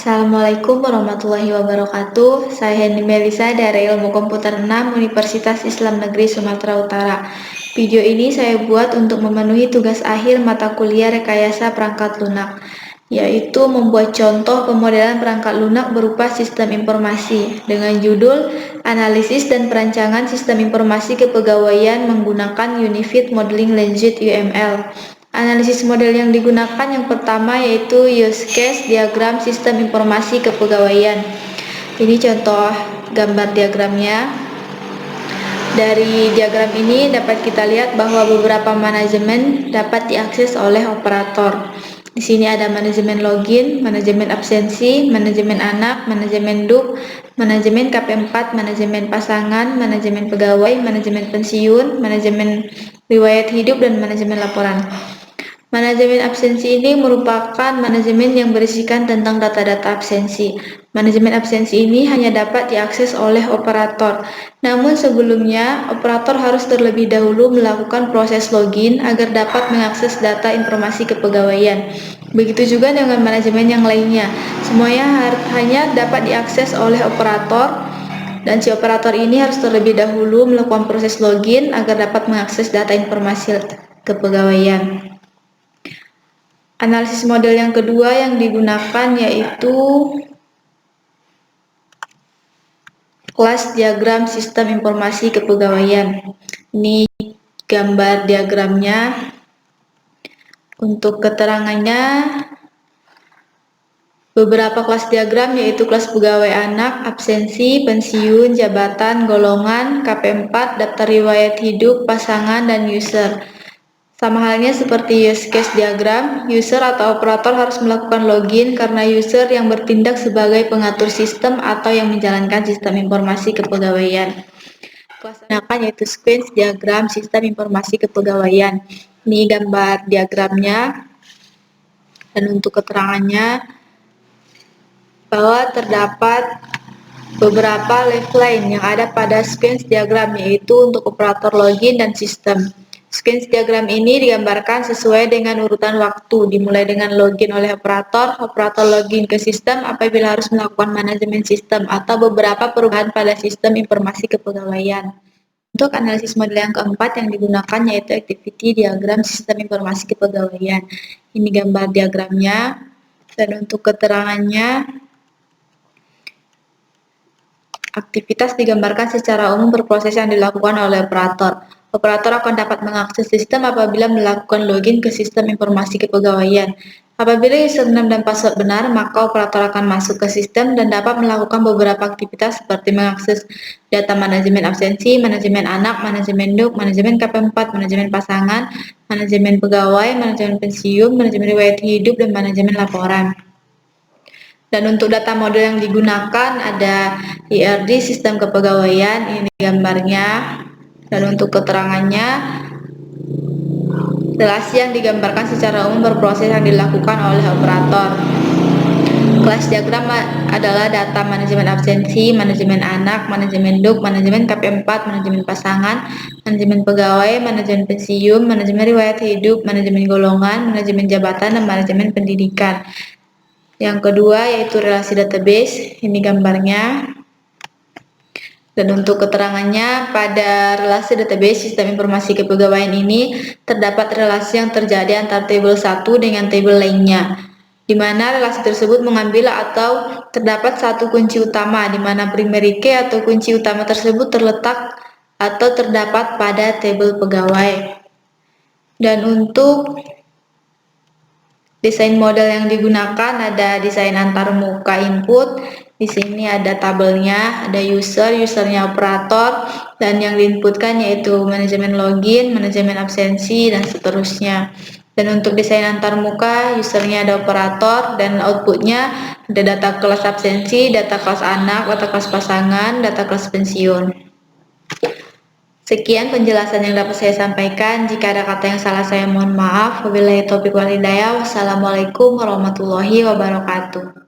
Assalamualaikum warahmatullahi wabarakatuh. Saya Hendy Melisa dari Ilmu Komputer 6 Universitas Islam Negeri Sumatera Utara. Video ini saya buat untuk memenuhi tugas akhir mata kuliah Rekayasa Perangkat Lunak, yaitu membuat contoh pemodelan perangkat lunak berupa sistem informasi dengan judul Analisis dan Perancangan Sistem Informasi Kepegawaian menggunakan Unifit Modeling Language UML. Analisis model yang digunakan yang pertama yaitu use case diagram sistem informasi kepegawaian. Ini contoh gambar diagramnya. Dari diagram ini dapat kita lihat bahwa beberapa manajemen dapat diakses oleh operator. Di sini ada manajemen login, manajemen absensi, manajemen anak, manajemen duk, manajemen KP4, manajemen pasangan, manajemen pegawai, manajemen pensiun, manajemen riwayat hidup, dan manajemen laporan. Manajemen absensi ini merupakan manajemen yang berisikan tentang data-data absensi. Manajemen absensi ini hanya dapat diakses oleh operator. Namun sebelumnya, operator harus terlebih dahulu melakukan proses login agar dapat mengakses data informasi kepegawaian. Begitu juga dengan manajemen yang lainnya. Semuanya hanya dapat diakses oleh operator, dan si operator ini harus terlebih dahulu melakukan proses login agar dapat mengakses data informasi kepegawaian. Analisis model yang kedua yang digunakan yaitu kelas diagram sistem informasi kepegawaian. Ini gambar diagramnya. Untuk keterangannya, beberapa kelas diagram yaitu kelas pegawai anak, absensi, pensiun, jabatan, golongan, KP4, daftar riwayat hidup, pasangan, dan user. Sama halnya seperti use case diagram, user atau operator harus melakukan login karena user yang bertindak sebagai pengatur sistem atau yang menjalankan sistem informasi kepegawaian. Kelas digunakan yaitu sequence diagram sistem informasi kepegawaian. Ini gambar diagramnya, dan untuk keterangannya bahwa terdapat beberapa left line yang ada pada sequence diagram, yaitu untuk operator login dan sistem. Sequence diagram ini digambarkan sesuai dengan urutan waktu, dimulai dengan login oleh operator login ke sistem apabila harus melakukan manajemen sistem atau beberapa perubahan pada sistem informasi kepegawaian. Untuk analisis model yang keempat yang digunakan yaitu activity diagram sistem informasi kepegawaian. Ini gambar diagramnya, dan untuk keterangannya, aktivitas digambarkan secara umum berproses yang dilakukan oleh operator. Operator akan dapat mengakses sistem apabila melakukan login ke sistem informasi kepegawaian. Apabila username dan password benar, maka operator akan masuk ke sistem dan dapat melakukan beberapa aktivitas seperti mengakses data manajemen absensi, manajemen anak, manajemen duk, manajemen KP4, manajemen pasangan, manajemen pegawai, manajemen pensiun, manajemen riwayat hidup, dan manajemen laporan. Dan untuk data model yang digunakan ada IRD sistem kepegawaian, ini gambarnya. Dan untuk keterangannya, relasi yang digambarkan secara umum berproses yang dilakukan oleh operator. Kelas diagram adalah data manajemen absensi, manajemen anak, manajemen duk, manajemen KP4, manajemen pasangan, manajemen pegawai, manajemen pensiun, manajemen riwayat hidup, manajemen golongan, manajemen jabatan, dan manajemen pendidikan. Yang kedua yaitu relasi database, ini gambarnya. Dan untuk keterangannya, pada relasi database sistem informasi kepegawaian ini terdapat relasi yang terjadi antara tabel 1 dengan tabel lainnya, di mana relasi tersebut mengambil atau terdapat satu kunci utama, di mana primary key atau kunci utama tersebut terletak atau terdapat pada tabel pegawai. Dan untuk desain model yang digunakan ada desain antarmuka input. Di sini ada tabelnya, ada usernya operator, dan yang diinputkan yaitu manajemen login, manajemen absensi, dan seterusnya. Dan untuk desain antarmuka, usernya ada operator, dan outputnya ada data kelas absensi, data kelas anak, data kelas pasangan, data kelas pensiun. Sekian penjelasan yang dapat saya sampaikan. Jika ada kata yang salah saya mohon maaf. Wabillahi taufiq wal hidayah. Wassalamualaikum warahmatullahi wabarakatuh.